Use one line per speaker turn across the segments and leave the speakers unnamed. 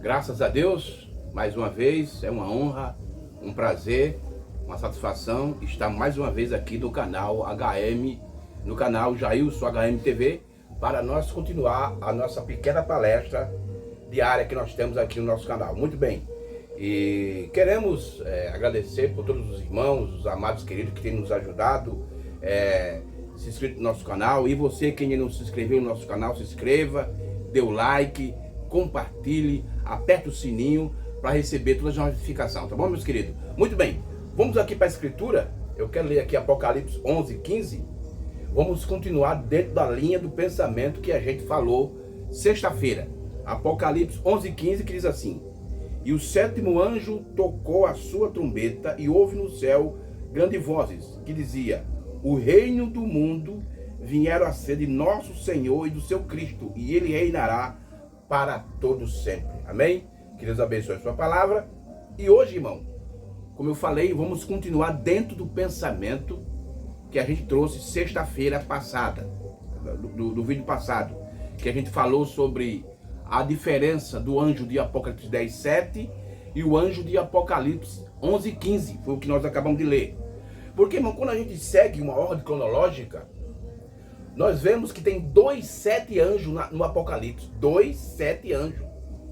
Graças a Deus, mais uma vez, é uma honra, um prazer, uma satisfação estar mais uma vez aqui no canal HM, no canal Jailson HM TV, para nós continuar a nossa pequena palestra diária que nós temos aqui no nosso canal. Muito bem, e queremos agradecer por todos os irmãos, os amados queridos que têm nos ajudado, se inscrito no nosso canal. E você que ainda não se inscreveu no nosso canal, se inscreva, dê o like, compartilhe, aperte o sininho para receber todas as notificações, tá bom, meus queridos? Muito bem, vamos aqui para a escritura. Eu quero ler aqui Apocalipse 11:15. Vamos continuar dentro da linha do pensamento que a gente falou sexta-feira. Apocalipse 11:15, que diz assim: e o sétimo anjo tocou a sua trombeta, e houve no céu grandes vozes, que dizia: o reino do mundo vieram a ser de nosso Senhor e do seu Cristo, e ele reinará para todos sempre. Amém? Que Deus abençoe a sua palavra. E hoje, irmão, como eu falei, vamos continuar dentro do pensamento que a gente trouxe sexta-feira passada, do vídeo passado, que a gente falou sobre a diferença do anjo de Apocalipse 10:7 e o anjo de Apocalipse 11:15, foi o que nós acabamos de ler. Porque, irmão, quando a gente segue uma ordem cronológica, nós vemos que tem 7 anjos no Apocalipse. 7 anjos.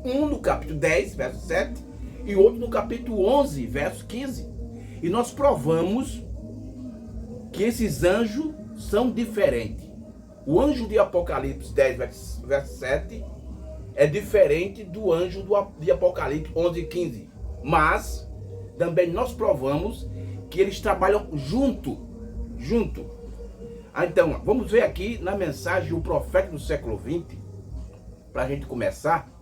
Um no capítulo 10, verso 7, e outro no capítulo 11, verso 15. E nós provamos que esses anjos são diferentes. O anjo de Apocalipse 10, verso 7, é diferente do anjo de Apocalipse 11:15. Mas também nós provamos que eles trabalham junto. Então, vamos ver aqui na mensagem O Profeta do Século XX, para a gente começar,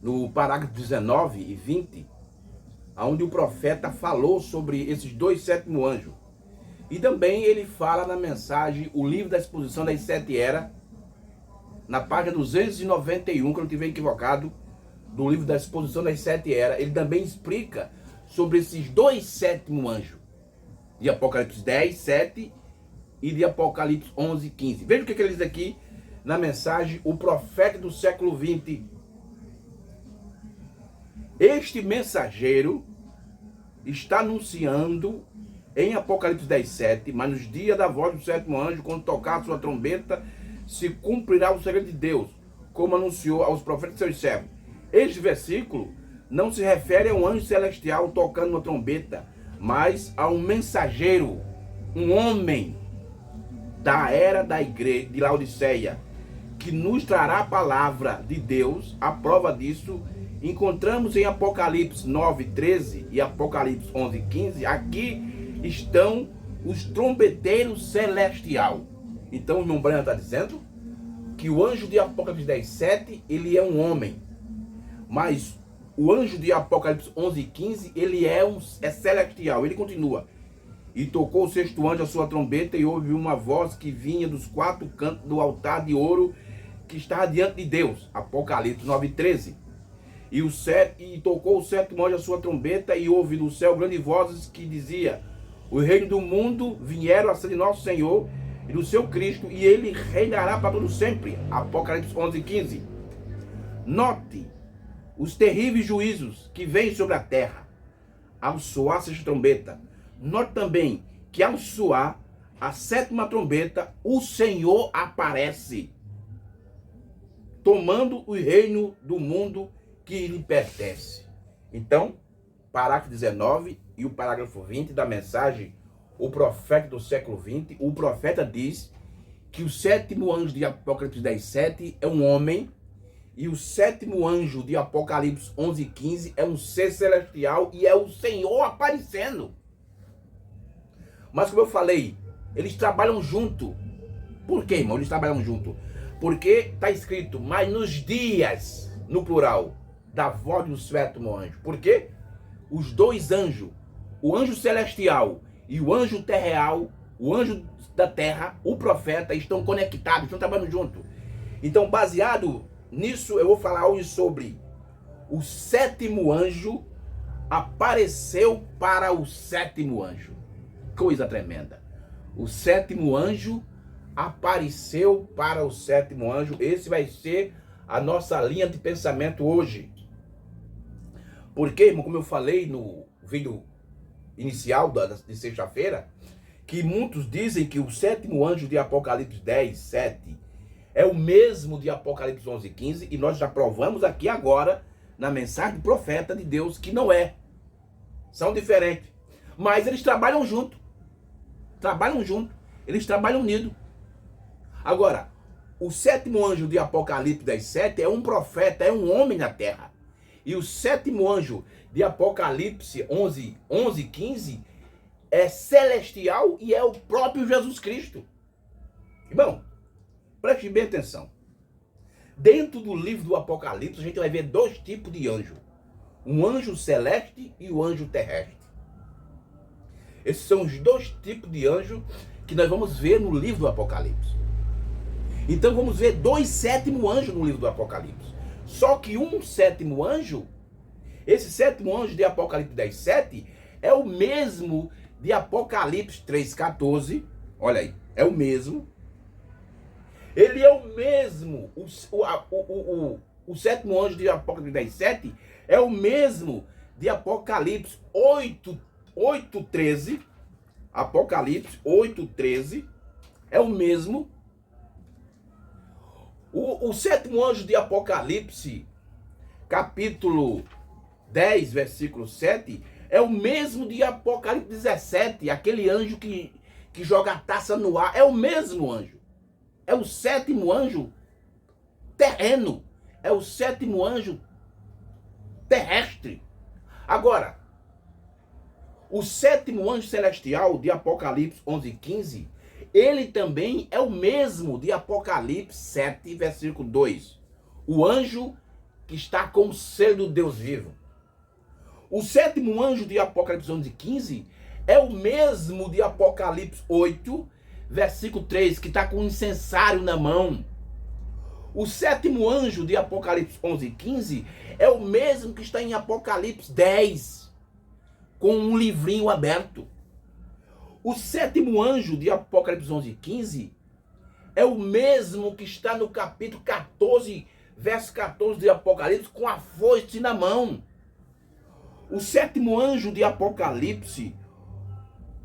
no parágrafo 19 e 20, onde o profeta falou sobre esses 7 anjos. E também ele fala na mensagem O Livro da Exposição das 7 Eras, na página 291, que eu não estiver equivocado, do Livro da Exposição das 7 Eras. Ele também explica sobre esses 7 anjos, de Apocalipse 10:7 e de Apocalipse 11:15. Veja o que ele diz aqui na mensagem O Profeta do Século XX. Este mensageiro está anunciando em Apocalipse 10:7, mas nos dias da voz do 7º anjo, quando tocar a sua trombeta, se cumprirá o segredo de Deus, como anunciou aos profetas seus servos. Este versículo não se refere a um anjo celestial tocando uma trombeta, mas a um mensageiro, um homem da era da igreja de Laodiceia, que nos trará a palavra de Deus. A prova disso encontramos em Apocalipse 9:13 e Apocalipse 11:15. Aqui estão os trombeteiros celestial. Então o irmão Branham está dizendo que o anjo de Apocalipse 10:7, ele é um homem, mas o anjo de Apocalipse 11:15, ele é celestial. Ele continua: e tocou o 6º anjo a sua trombeta, e houve uma voz que vinha dos 4 cantos do altar de ouro que estava diante de Deus. Apocalipse 9:13. E tocou o 7º anjo a sua trombeta, e houve no céu grandes vozes que dizia: o reino do mundo vieram a ser de nosso Senhor e do seu Cristo, e ele reinará para todo sempre. Apocalipse 11:15. Note os terríveis juízos que vêm sobre a terra ao soar essa trombeta. Note também que ao soar a 7ª trombeta, o Senhor aparece, tomando o reino do mundo que lhe pertence. Então, parágrafo 19 e o parágrafo 20 da mensagem O Profeta do Século XX, o profeta diz que o 7º anjo de Apocalipse 10:7 é um homem, e o 7º anjo de Apocalipse 11:15 é um ser celestial, e é o Senhor aparecendo. Mas como eu falei, eles trabalham junto. Por quê, irmão? Eles trabalham junto porque está escrito: mas nos dias, no plural, da voz do 7º anjo. Por quê? Os 2 anjos, o anjo celestial e o anjo terreal, o anjo da terra, o profeta, estão conectados, estão trabalhando junto. Então, baseado nisso, eu vou falar hoje sobre o 7º anjo apareceu para o 7º anjo. Coisa tremenda. O 7º anjo apareceu para o 7º anjo. Esse vai ser a nossa linha de pensamento hoje. Porque, irmão, como eu falei no vídeo inicial de sexta-feira, que muitos dizem que o sétimo anjo de Apocalipse 10, 7 é o mesmo de Apocalipse 11, 15, e nós já provamos aqui agora, na mensagem do profeta de Deus, que não é. São diferentes. Mas eles trabalham junto. Eles trabalham unidos. Agora, o sétimo anjo de Apocalipse 10, 7 é um profeta, é um homem na terra. E o sétimo anjo de Apocalipse 11, 15 é celestial e é o próprio Jesus Cristo. Irmão, preste bem atenção. Dentro do livro do Apocalipse, a gente vai ver dois tipos de anjo. Um anjo celeste e o anjo terrestre. Esses são os dois tipos de anjo que nós vamos ver no livro do Apocalipse. Então vamos ver dois sétimos anjos no livro do Apocalipse. Só que um sétimo anjo, esse sétimo anjo de Apocalipse 10, 7, é o mesmo de Apocalipse 3, 14. Olha aí, é o mesmo. Ele é o mesmo, o sétimo anjo de Apocalipse 10, 7 é o mesmo de Apocalipse 8, 13. Apocalipse 8, 13 é o mesmo. O sétimo anjo de Apocalipse, capítulo 10, versículo 7, é o mesmo de Apocalipse 17, aquele anjo que joga a taça no ar, é o mesmo anjo. É o sétimo anjo terreno, é o sétimo anjo terrestre. Agora, o sétimo anjo celestial de Apocalipse 11, 15, ele também é o mesmo de Apocalipse 7, versículo 2. O anjo que está com o selo do Deus vivo. O sétimo anjo de Apocalipse 11, 15 é o mesmo de Apocalipse 8, versículo 3, que está com um incensário na mão. O sétimo anjo de Apocalipse 11, 15 é o mesmo que está em Apocalipse 10, com um livrinho aberto. O sétimo anjo de Apocalipse 11, 15 é o mesmo que está no capítulo 14, verso 14 de Apocalipse, com a foice na mão. O sétimo anjo de Apocalipse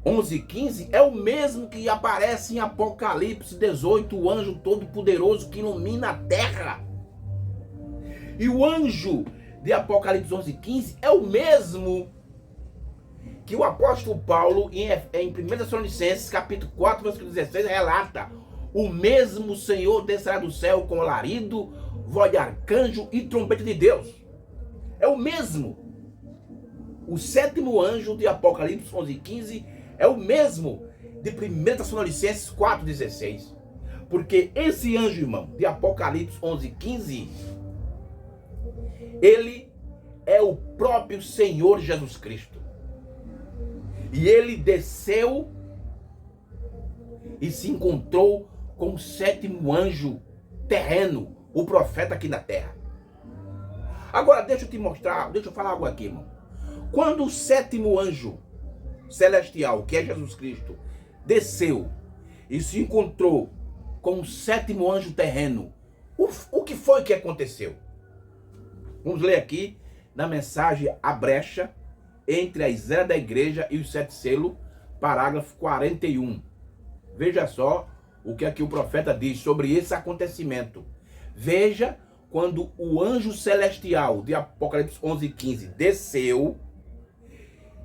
11, 15 é o mesmo que aparece em Apocalipse 18, o anjo todo-poderoso que ilumina a terra. E o anjo de Apocalipse 11, 15 é o mesmo que o apóstolo Paulo, em 1 Tessalonicenses, capítulo 4, versículo 16, relata: o mesmo Senhor descerá do céu com alarido, voz de arcanjo e trombeta de Deus. É o mesmo. O sétimo anjo de Apocalipse 11, 15 é o mesmo de 1 Tessalonicenses 4, 16. Porque esse anjo, irmão, de Apocalipse 11, 15, ele é o próprio Senhor Jesus Cristo. E ele desceu e se encontrou com o sétimo anjo terreno, o profeta aqui na terra. Agora deixa eu te mostrar, deixa eu falar algo aqui, irmão. Quando o sétimo anjo celestial, que é Jesus Cristo, desceu e se encontrou com o sétimo anjo terreno, o que foi que aconteceu? Vamos ler aqui na mensagem A Brecha entre as eras da igreja e os sete selos, parágrafo 41. Veja só o que aqui o profeta diz sobre esse acontecimento. Veja, quando o anjo celestial de Apocalipse 11, 15 desceu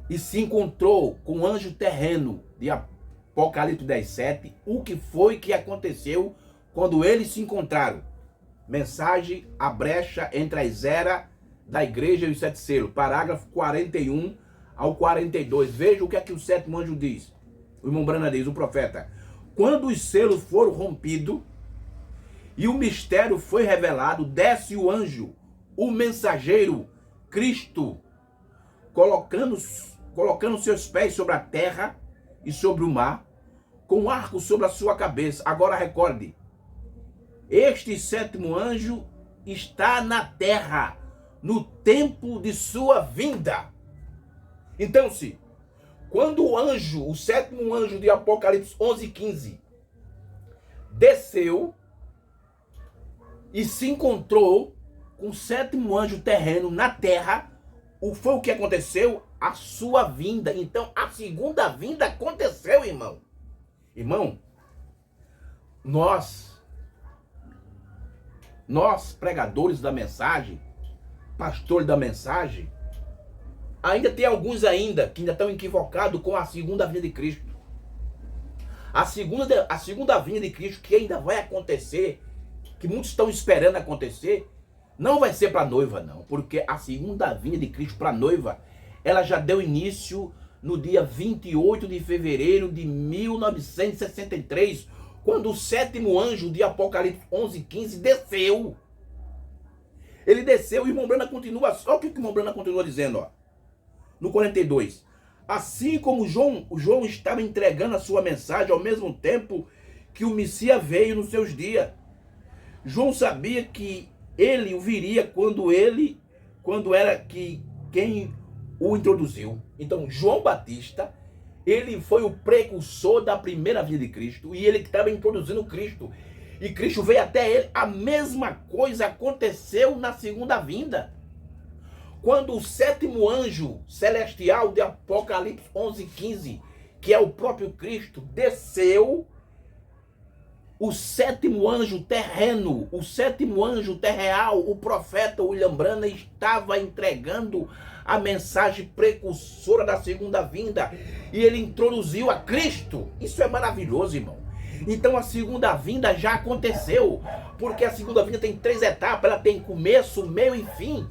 e se encontrou com o anjo terreno de Apocalipse 10, 7, o que foi que aconteceu quando eles se encontraram? Mensagem A Brecha entre as eras da igreja e os sete selos, parágrafo 41 ao 42. Veja o que aqui o sétimo anjo diz. O irmão Brana diz, o profeta: quando os selos foram rompidos e o mistério foi revelado, desce o anjo, o mensageiro, Cristo, colocando seus pés sobre a terra e sobre o mar, com um arco sobre a sua cabeça. Agora recorde, este sétimo anjo está na terra, no tempo de sua vinda. Então, se quando o anjo, o sétimo anjo de Apocalipse 11, 15, desceu e se encontrou com o sétimo anjo terreno na terra, foi o que aconteceu? A sua vinda. Então, a segunda vinda aconteceu, irmão. Irmão, nós pregadores da mensagem, pastores da mensagem, ainda tem alguns ainda que ainda estão equivocados com a segunda vinda de Cristo. A segunda vinda de Cristo que ainda vai acontecer, que muitos estão esperando acontecer, não vai ser para a noiva, não. Porque a segunda vinda de Cristo para a noiva, ela já deu início no dia 28 de fevereiro de 1963, quando o sétimo anjo de Apocalipse 11:15 desceu. Ele desceu e o irmão Branham continua, olha o que o irmão Branham continua dizendo, ó, no 42. Assim como João estava entregando a sua mensagem ao mesmo tempo que o Messias veio nos seus dias. João sabia que ele o viria quando era quem o introduziu. Então, João Batista, ele foi o precursor da primeira vinda de Cristo e ele que estava introduzindo Cristo. E Cristo veio até ele. A mesma coisa aconteceu na segunda vinda. Quando o sétimo anjo celestial de Apocalipse 11:15, que é o próprio Cristo, desceu, o sétimo anjo terreno, o sétimo anjo terreal, o profeta William Branham estava entregando a mensagem precursora da segunda vinda. E ele introduziu a Cristo. Isso é maravilhoso, irmão. Então a segunda vinda já aconteceu. Porque a segunda vinda tem 3 etapas. Ela tem começo, meio e fim.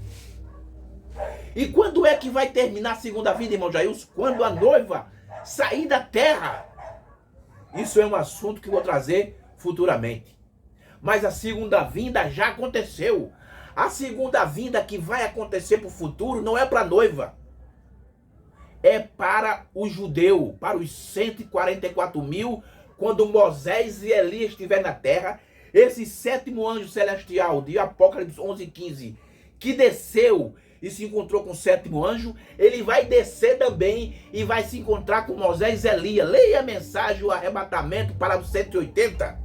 E quando é que vai terminar a segunda vinda, irmão Jailson? Quando a noiva sair da terra. Isso é um assunto que eu vou trazer futuramente. Mas a segunda vinda já aconteceu. A segunda vinda que vai acontecer para o futuro não é para a noiva. É para o judeu, para os 144 mil, quando Moisés e Elias estiverem na terra. Esse sétimo anjo celestial de Apocalipse 11:15, que desceu e se encontrou com o sétimo anjo, ele vai descer também e vai se encontrar com Moisés e Elias. Leia a mensagem, o arrebatamento para os 180.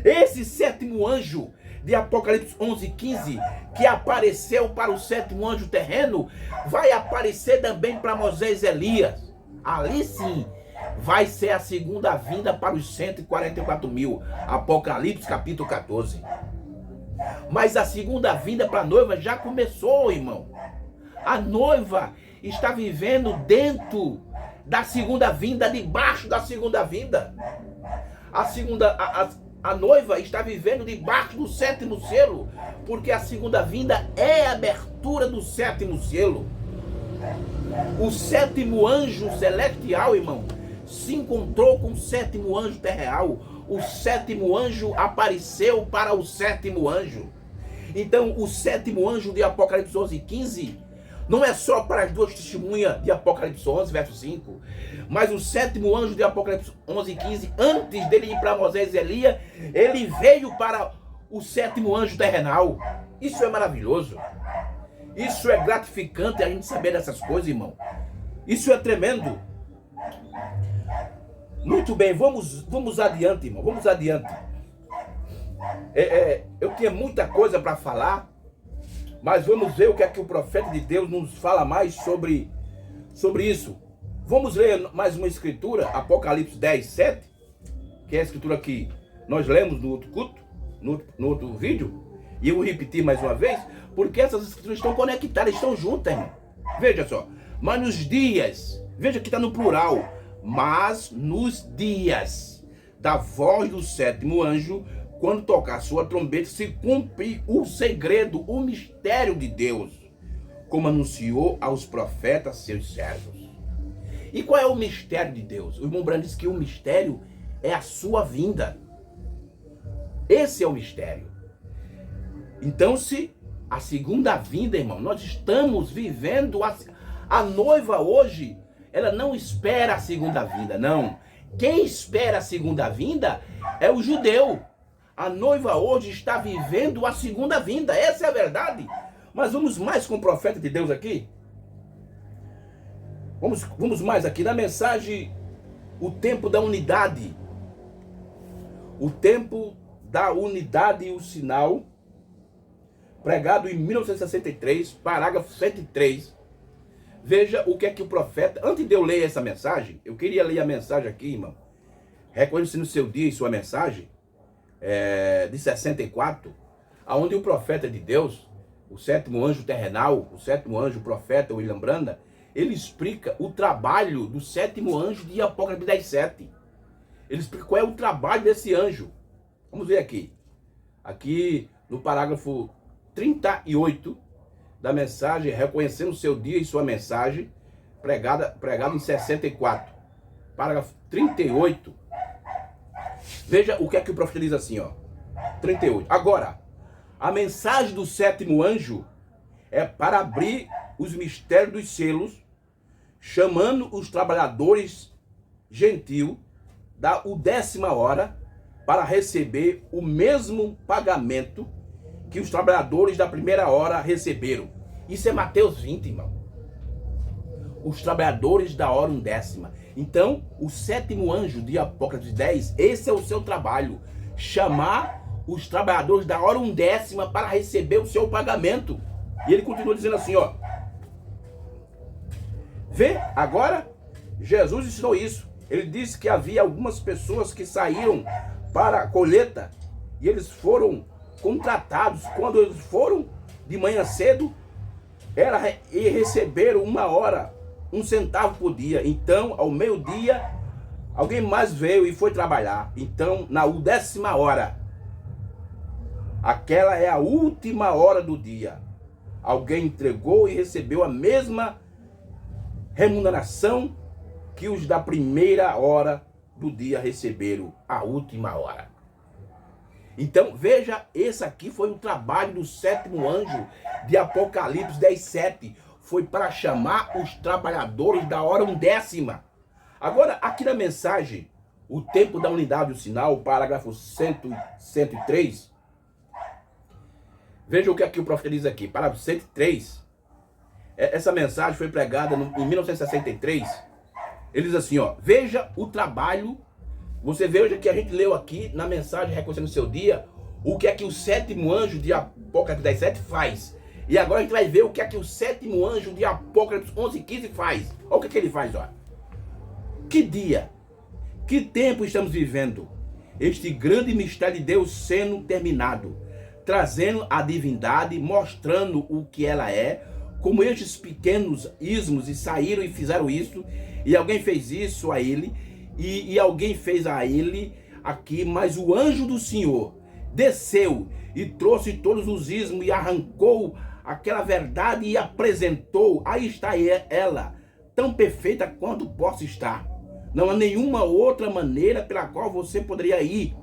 Esse sétimo anjo de Apocalipse 11:15, que apareceu para o sétimo anjo terreno, vai aparecer também para Moisés e Elias. Ali sim, vai ser a segunda vinda para os 144 mil. Apocalipse capítulo 14. Mas a segunda vinda para a noiva já começou, irmão. A noiva está vivendo dentro da segunda vinda, debaixo da segunda vinda. A noiva está vivendo debaixo do sétimo selo, porque a segunda vinda é a abertura do sétimo selo. O sétimo anjo celestial, irmão, se encontrou com o sétimo anjo terreal. O sétimo anjo apareceu para o sétimo anjo. Então, o sétimo anjo de Apocalipse 11:15 não é só para as duas testemunhas de Apocalipse 11, verso 5. Mas o sétimo anjo de Apocalipse 11:15, antes dele ir para Moisés e Elias, ele veio para o sétimo anjo terrenal. Isso é maravilhoso. Isso é gratificante a gente saber dessas coisas, irmão. Isso é tremendo. Muito bem, vamos adiante, irmão. Vamos adiante. Eu tinha muita coisa para falar, mas vamos ver o que é que o profeta de Deus nos fala mais sobre isso. Vamos ler mais uma escritura, Apocalipse 10:7, que é a escritura que nós lemos no outro culto, no outro vídeo, e eu vou repetir mais uma vez, porque essas escrituras estão conectadas, estão juntas, irmão. Veja só, mas nos dias, veja que está no plural, mas nos dias da voz do sétimo anjo, quando tocar sua trombeta, se cumprir o segredo, o mistério de Deus, como anunciou aos profetas seus servos. E qual é o mistério de Deus? O irmão Branham diz que o mistério é a sua vinda. Esse é o mistério. Então, se a segunda vinda, irmão, nós estamos vivendo a noiva hoje, ela não espera a segunda vinda, não. Quem espera a segunda vinda é o judeu. A noiva hoje está vivendo a segunda vinda, essa é a verdade. Mas vamos mais com o profeta de Deus aqui. Vamos mais aqui na mensagem, o tempo da unidade. O tempo da unidade e o sinal. pregado em 1963, parágrafo 103. Veja o que é que o profeta... Antes de eu ler essa mensagem, eu queria ler a mensagem aqui, irmão. Reconhecendo o seu dia e sua mensagem, de 64, onde o profeta de Deus, o sétimo anjo terrenal, o sétimo anjo profeta, William Branham, ele explica o trabalho do sétimo anjo de Apocalipse 10:7. Ele explica qual é o trabalho desse anjo. Vamos ver aqui. Aqui no parágrafo 38 da mensagem, reconhecendo o seu dia e sua mensagem, pregado em 64. Parágrafo 38. Veja o que é que o profeta diz assim, ó. 38. Agora, a mensagem do sétimo anjo é para abrir os mistérios dos selos, chamando os trabalhadores gentil da 10ª hora para receber o mesmo pagamento que os trabalhadores da primeira hora receberam. Isso é Mateus 20, irmão. Os trabalhadores da hora 10ª. Então, o sétimo anjo de Apocalipse 10, esse é o seu trabalho. Chamar os trabalhadores da hora 10ª para receber o seu pagamento. E ele continua dizendo assim, ó. Vê, agora, Jesus ensinou isso. Ele disse que havia algumas pessoas que saíram para a colheita e eles foram contratados. Quando eles foram de manhã cedo, e receberam 1 hora, 1 centavo por dia. Então, ao meio-dia, alguém mais veio e foi trabalhar. Então, na 10ª hora, aquela é a última hora do dia, alguém entregou e recebeu a mesma remuneração que os da primeira hora do dia receberam, a última hora. Então, veja, esse aqui foi o trabalho do sétimo anjo de Apocalipse 10:7. Foi para chamar os trabalhadores da hora 10ª. Agora, aqui na mensagem, o tempo da unidade do sinal, parágrafo 103. Veja o que aqui o profeta diz aqui, parágrafo 103. Essa mensagem foi pregada em 1963. Ele diz assim, ó, veja o trabalho, você veja que a gente leu aqui na mensagem Reconhecendo o Seu Dia, o que é que o sétimo anjo de Apocalipse 10:7 faz. E agora a gente vai ver o que é que o sétimo anjo de Apocalipse 11:15 faz. Olha o que é que ele faz, ó. Que dia, que tempo estamos vivendo, este grande mistério de Deus sendo terminado, trazendo a divindade, mostrando o que ela é, como estes pequenos ismos e saíram e fizeram isso, e alguém fez isso a ele, e alguém fez a ele aqui, mas o anjo do Senhor desceu e trouxe todos os ismos e arrancou aquela verdade e apresentou. Aí está ela, tão perfeita quanto possa estar. Não há nenhuma outra maneira pela qual você poderia ir.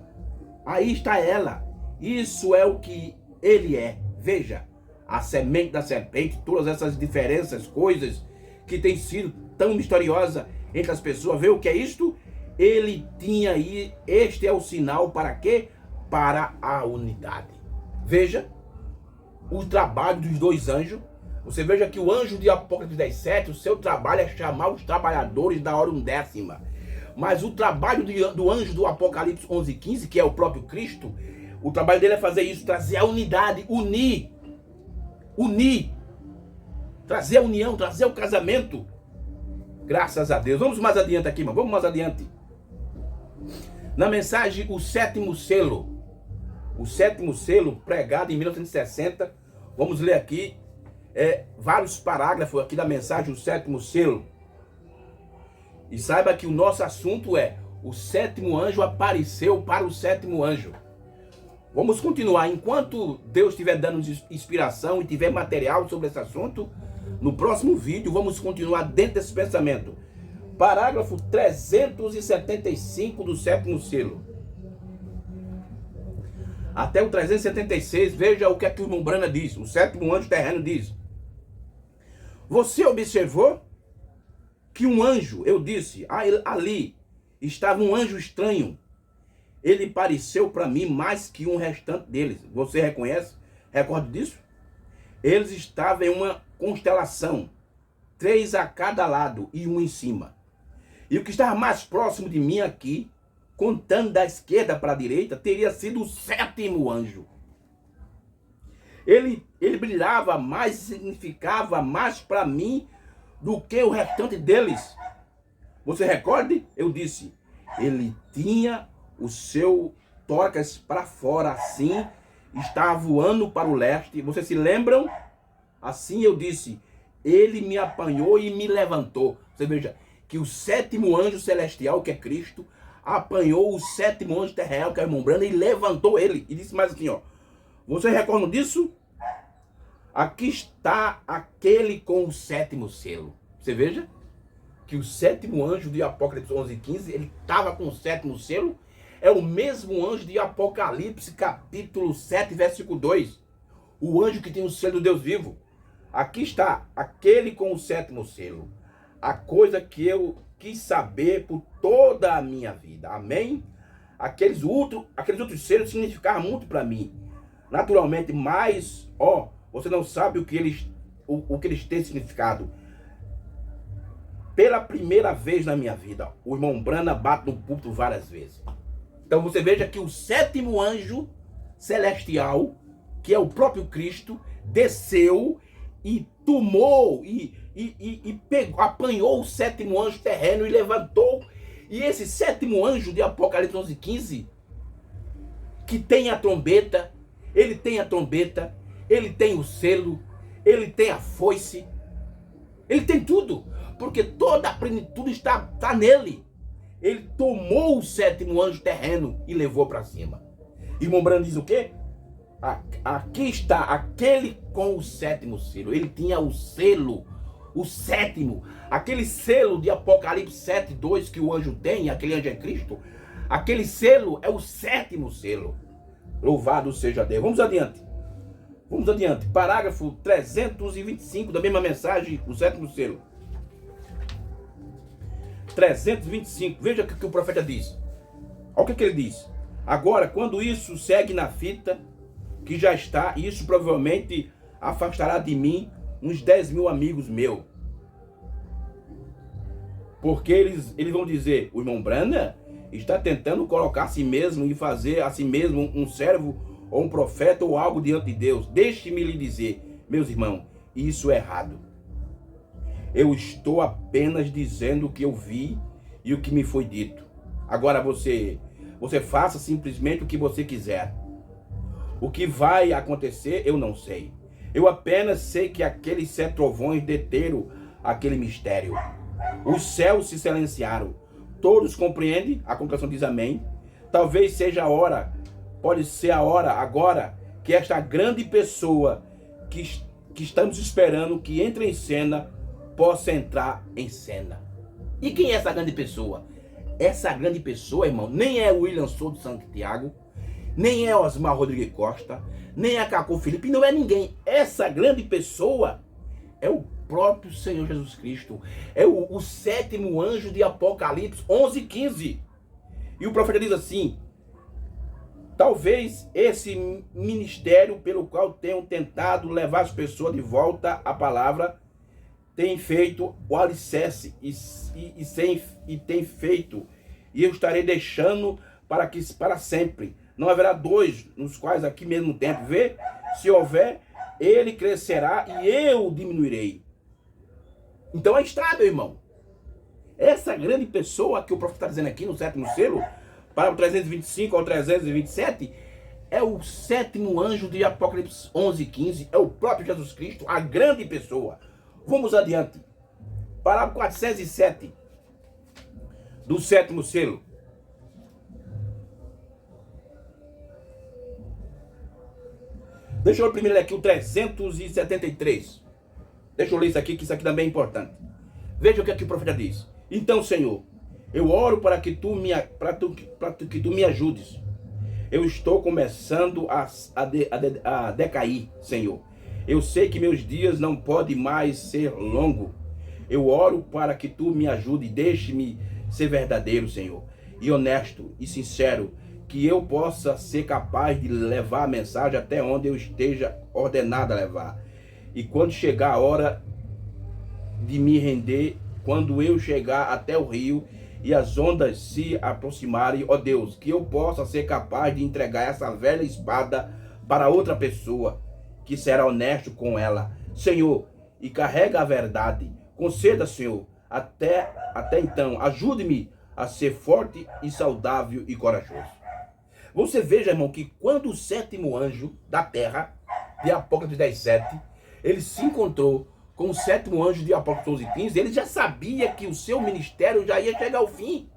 Aí está ela. Isso é o que ele é. Veja, a semente da serpente, todas essas diferenças, coisas que têm sido tão misteriosas entre as pessoas. Vê o que é isto? Ele tinha aí, este é o sinal para quê? Para a unidade. Veja o trabalho dos dois anjos. Você veja que o anjo de Apocalipse 10:7, o seu trabalho é chamar os trabalhadores da hora 10ª. Mas o trabalho do anjo do Apocalipse 11:15, que é o próprio Cristo, o trabalho dele é fazer isso, trazer a unidade, unir, trazer a união, trazer o casamento. Graças a Deus. Vamos mais adiante aqui, irmão. Vamos mais adiante. Na mensagem, o sétimo selo, pregado em 1960, vamos ler aqui vários parágrafos aqui da mensagem, o sétimo selo. E saiba que o nosso assunto é: o sétimo anjo apareceu para o sétimo anjo. Vamos continuar. Enquanto Deus estiver dando inspiração e tiver material sobre esse assunto, no próximo vídeo vamos continuar dentro desse pensamento. Parágrafo 375 do sétimo selo. Até o 376, veja o que é que o irmão Branham diz, o sétimo anjo terreno diz. Você observou que um anjo, eu disse, ali estava um anjo estranho. Ele pareceu para mim mais que um restante deles. Você reconhece? Recorda disso? Eles estavam em uma constelação, 3 a cada lado e um em cima. E o que estava mais próximo de mim aqui, contando da esquerda para a direita, teria sido o sétimo anjo. Ele brilhava mais, significava mais para mim do que o restante deles. Você recorde? Eu disse, ele tinha o seu tórax para fora assim, estava voando para o leste. Vocês se lembram? Assim eu disse, ele me apanhou e me levantou. Você veja que o sétimo anjo celestial, que é Cristo, apanhou o sétimo anjo terreno, que é o irmão Branham, e levantou ele. E disse mais assim, ó, você recorda disso? Aqui está aquele com o sétimo selo. Você veja que o sétimo anjo de Apocalipse 11:15, ele estava com o sétimo selo. É o mesmo anjo de Apocalipse capítulo 7, versículo 2. O anjo que tem o selo do Deus vivo. Aqui está aquele com o sétimo selo. A coisa que eu quis saber por toda a minha vida. Amém? Aqueles outros selos significavam muito para mim. Naturalmente, mas, você não sabe o que eles têm significado. Pela primeira vez na minha vida, o irmão Branham bate no púlpito várias vezes. Então você veja que o sétimo anjo celestial, que é o próprio Cristo, desceu e tomou e pegou, apanhou o sétimo anjo terreno e levantou. E esse sétimo anjo de Apocalipse 11:15, que tem a trombeta, ele tem o selo, ele tem a foice, ele tem tudo, porque toda a plenitude está nele. Ele tomou o sétimo anjo terreno e levou para cima. Irmão Branham diz o quê? Aqui está aquele com o sétimo selo. Ele tinha o selo, o sétimo, aquele selo de Apocalipse 7:2 que o anjo tem, aquele anjo é Cristo. Aquele selo é o sétimo selo. Louvado seja Deus. Vamos adiante. Parágrafo 325 da mesma mensagem, o sétimo selo. 325. Veja o que o profeta diz. Olha o que ele diz. Agora, quando isso segue na fita, que já está, isso provavelmente afastará de mim uns 10.000 amigos meus. Porque eles vão dizer, o irmão Branham está tentando colocar a si mesmo e fazer a si mesmo um servo ou um profeta ou algo diante de Deus. Deixe-me lhe dizer, meus irmãos, isso é errado. Eu estou apenas dizendo o que eu vi e o que me foi dito. Agora você faça simplesmente o que você quiser. O que vai acontecer, eu não sei. Eu apenas sei que aqueles 7 trovões deteram aquele mistério. Os céus se silenciaram. Todos compreendem? A congregação diz amém. Talvez seja a hora, pode ser a hora agora, que esta grande pessoa que estamos esperando que entre em cena, possa entrar em cena. E quem é essa grande pessoa? Essa grande pessoa, irmão, nem é William Souto Santiago, nem é Osmar Rodrigues Costa, nem é Cacô Felipe, não é ninguém. Essa grande pessoa é o próprio Senhor Jesus Cristo. É o sétimo anjo de Apocalipse 11:15. E o profeta diz assim, talvez esse ministério pelo qual tenham tentado levar as pessoas de volta à palavra, tem feito o alicerce e tem feito, e eu estarei deixando para sempre. Não haverá dois nos quais aqui mesmo tempo. Vê, se houver, ele crescerá e eu diminuirei. Então aí está, meu irmão. Essa grande pessoa que o profeta está dizendo aqui no sétimo selo, para o 325 ao 327, é o sétimo anjo de Apocalipse 11:15, é o próprio Jesus Cristo, a grande pessoa. Vamos adiante. Parágrafo 407 do sétimo selo. Deixa eu primeiro ler aqui o 373. Deixa eu ler isso aqui, que isso aqui também é importante. Veja o que aqui o profeta diz. Então, Senhor, eu oro para que tu me ajudes. Eu estou começando a decair, Senhor. Eu sei que meus dias não podem mais ser longos. Eu oro para que tu me ajude e deixe-me ser verdadeiro, Senhor, e honesto e sincero, que eu possa ser capaz de levar a mensagem até onde eu esteja ordenado a levar. E quando chegar a hora de me render, quando eu chegar até o rio e as ondas se aproximarem, ó Deus, que eu possa ser capaz de entregar essa velha espada para outra pessoa, que será honesto com ela, Senhor, e carrega a verdade. Conceda, Senhor, até então, ajude-me a ser forte e saudável e corajoso. Você veja, irmão, que quando o sétimo anjo da terra, de Apocalipse 10:7, ele se encontrou com o sétimo anjo de Apocalipse 11:15, ele já sabia que o seu ministério já ia chegar ao fim.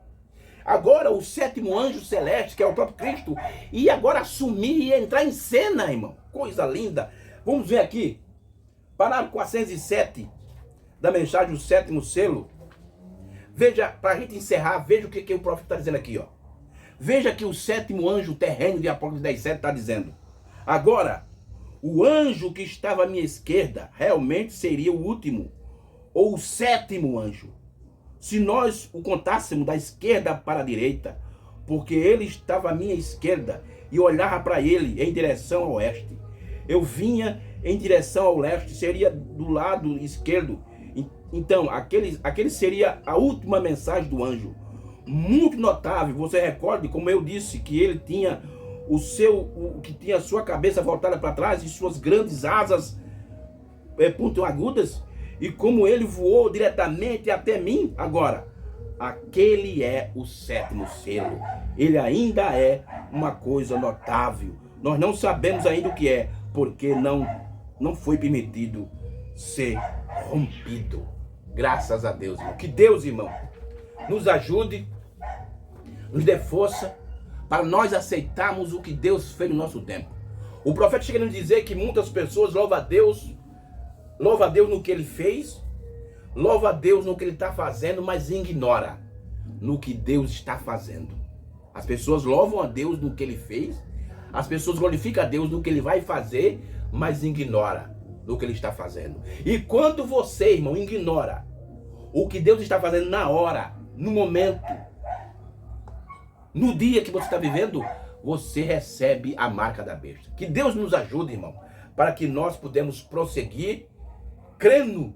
Agora o sétimo anjo celeste, que é o próprio Cristo, ia agora assumir e entrar em cena, irmão. Coisa linda. Vamos ver aqui, parágrafo 407 da mensagem do sétimo selo. Veja, para a gente encerrar, veja o que o profeta está dizendo aqui, ó. Veja que o sétimo anjo terreno de Apocalipse 10:7 está dizendo: agora, o anjo que estava à minha esquerda realmente seria o último, ou o sétimo anjo, se nós o contássemos da esquerda para a direita, porque ele estava à minha esquerda e olhava para ele em direção ao oeste. Eu vinha em direção ao leste, seria do lado esquerdo. Então, aquele seria a última mensagem do anjo. Muito notável. Você recorde, como eu disse, que ele tinha que tinha a sua cabeça voltada para trás e suas grandes asas pontiagudas, e como ele voou diretamente até mim. Agora, aquele é o sétimo selo. Ele ainda é uma coisa notável. Nós não sabemos ainda o que é, porque não foi permitido ser rompido. Graças a Deus, irmão. Que Deus, irmão, nos ajude, nos dê força para nós aceitarmos o que Deus fez no nosso tempo. O profeta chega a nos dizer que muitas pessoas louvam a Deus no que ele fez, louva a Deus no que ele está fazendo, mas ignora no que Deus está fazendo. As pessoas louvam a Deus no que ele fez, as pessoas glorificam a Deus no que ele vai fazer, mas ignora no que ele está fazendo. E quando você, irmão, ignora o que Deus está fazendo na hora, no momento, no dia que você está vivendo, você recebe a marca da besta. Que Deus nos ajude, irmão, para que nós podemos prosseguir crendo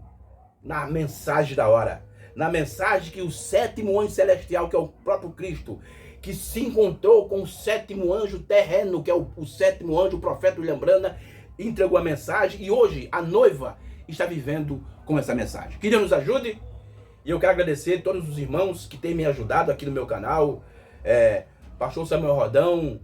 na mensagem da hora, na mensagem que o sétimo anjo celestial, que é o próprio Cristo, que se encontrou com o sétimo anjo terreno, que é o sétimo anjo, o profeta William Branham, entregou a mensagem, e hoje a noiva está vivendo com essa mensagem. Que Deus nos ajude, e eu quero agradecer a todos os irmãos que têm me ajudado aqui no meu canal, pastor Samuel Rodão,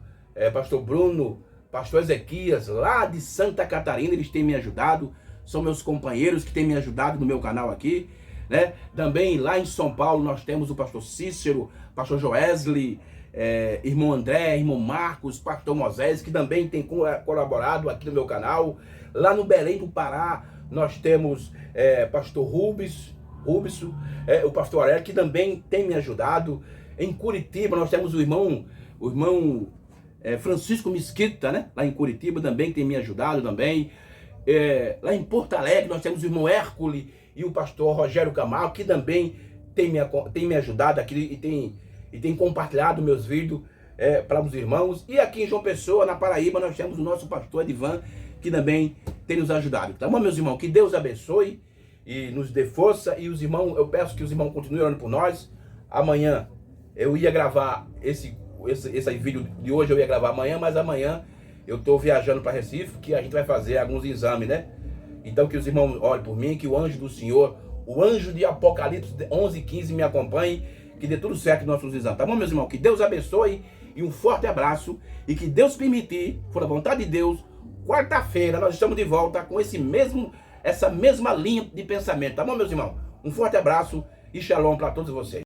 pastor Bruno, pastor Ezequias, lá de Santa Catarina, eles têm me ajudado, são meus companheiros que têm me ajudado no meu canal aqui, né? Também lá em São Paulo nós temos o pastor Cícero, pastor Joesley, irmão André, irmão Marcos, pastor Moisés, que também tem colaborado aqui no meu canal. Lá no Belém do Pará nós temos pastor Rubens, o pastor Aurélio, que também tem me ajudado. Em Curitiba nós temos o irmão Francisco Mesquita, né? Lá em Curitiba também tem me ajudado também. Lá em Porto Alegre nós temos o irmão Hércules e o pastor Rogério Camargo, que também tem me ajudado aqui e tem compartilhado meus vídeos para os irmãos. E aqui em João Pessoa, na Paraíba, nós temos o nosso pastor Edivan, que também tem nos ajudado. Tá bom, meus irmãos? Que Deus abençoe e nos dê força. E os irmãos, eu peço que os irmãos continuem orando por nós. Amanhã eu ia gravar esse vídeo de hoje, eu ia gravar amanhã, mas amanhã eu estou viajando para Recife, que a gente vai fazer alguns exames, né? Então que os irmãos olhem por mim, que o anjo do Senhor, o anjo de Apocalipse 11:15 me acompanhe, que dê tudo certo nos nossos exames. Tá bom, meus irmãos? Que Deus abençoe e um forte abraço. E que Deus permitir, for a vontade de Deus, quarta-feira nós estamos de volta com essa mesma linha de pensamento. Tá bom, meus irmãos? Um forte abraço e shalom para todos vocês.